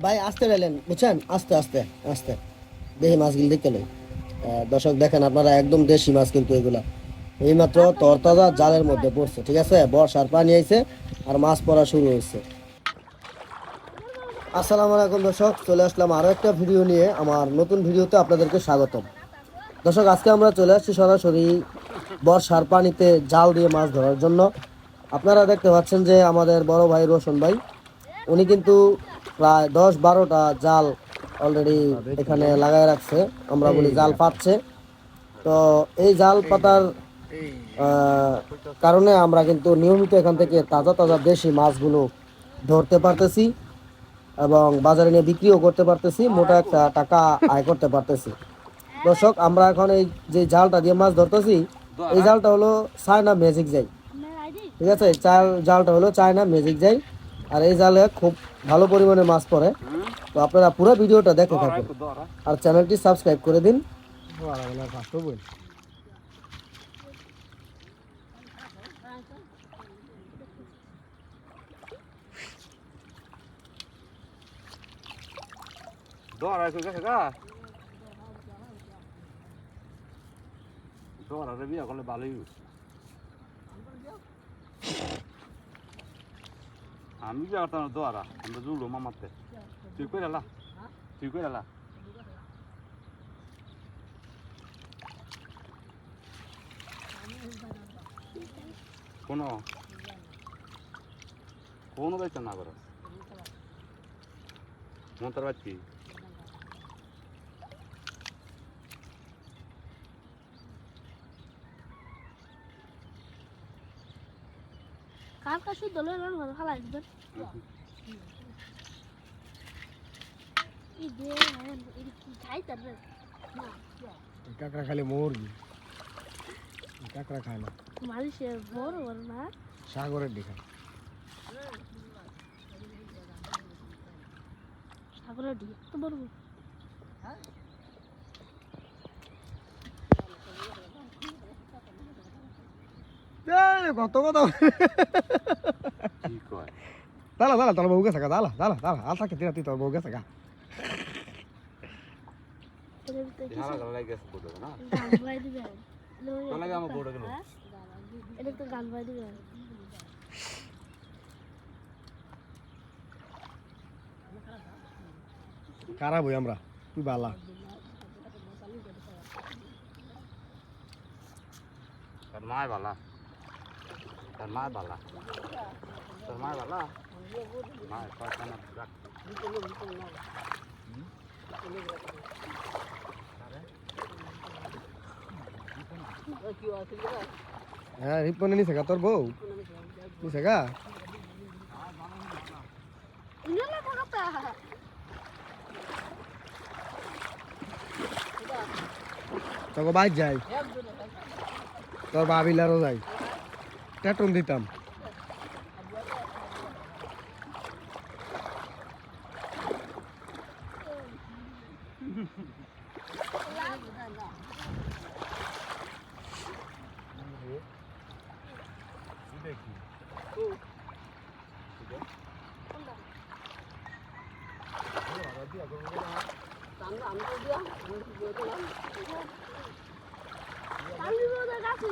ভাই আসতে গেলেন বুঝছেন, আস্তে আস্তে আস্তে দেশি মাছগুলো দেখতে লই। দর্শক দেখেন আপনারা, একদম দেশি মাছ কিন্তু এগুলা এইমাত্র তরতাজা জালের মধ্যে পড়ছে। ঠিক আছে, বর্ষার পানি আইছে আর মাছ পড়া শুরু হয়েছে। আসসালামু আলাইকুম দর্শক, চলে আসলাম আরো একটা ভিডিও নিয়ে। আমার নতুন ভিডিওতে আপনাদেরকে স্বাগতম। দর্শক আজকে আমরা চলে আসছি সরাসরি বর্ষার পানিতে জাল দিয়ে মাছ ধরার জন্য। আপনারা দেখতে পাচ্ছেন যে আমাদের বড় ভাই রোশন ভাই, উনি কিন্তু প্রায় 10-12টা জাল অলরেডি এখানে লাগাই রাখছে। আমরা বলি জাল পাতছে। তো এই জাল পাতার কারণে আমরা কিন্তু নিয়মিত এখান থেকে তাজা তাজা দেশি মাছগুলো ধরতে পারতেছি এবং বাজারে নিয়ে বিক্রিও করতে পারতেছি, মোটা একটা টাকা আয় করতে পারতেছি। দর্শক আমরা এখন এই যে জালটা দিয়ে মাছ ধরতেছি, এই জালটা হলো চায়না ম্যাজিক জাল। ঠিক আছে, জালটা হলো চায়না ম্যাজিক জাল। আর এই জালে খুব ভালো পরিমাণে মাছ পড়ে। তো আপনারা পুরো ভিডিওটা দেখতে থাকুন আর চ্যানেলটি সাবস্ক্রাইব করে দিন। Dora itu kan ka? Dora ada biar kalau balik. Ami biar tanah Dora, ambil dulu mama teh. Cukup dah lah. Cukup dah lah. Kono? Kono baca nak beras. Montar baca. কার কাছে দলে run ভালো খালাই দিবেন এই দে এই কি খাই তারবে না কাকড়া খালি মুরগি, কাকড়া খায় না, মালিশে বড় বড় না সাগরের দিকে সাগরে দিয়ে তো বড় কত কথা দালা দালা তোর বউ গেছে গা, দালা দালা দালা আল থাকে তুই তোর বউ গেছে গা। Hala kalau lagi gas bodoh na. গান বাই দিবেন Kalau lagi ama bodoh kilo. এটা তো গান বাই দিবেন খারাপ হই আমরা, তুই বালা Termai bala. Termai bala. Termai bala. Mai kau sana berak. হ্যাঁ রিপনে নিছে গা তোর বউ, নিছে গা ইনালা কথা তোকে বাইর যাই, তোর বাবিলারও যাই, টেটন দিতাম। আমি তো গাছে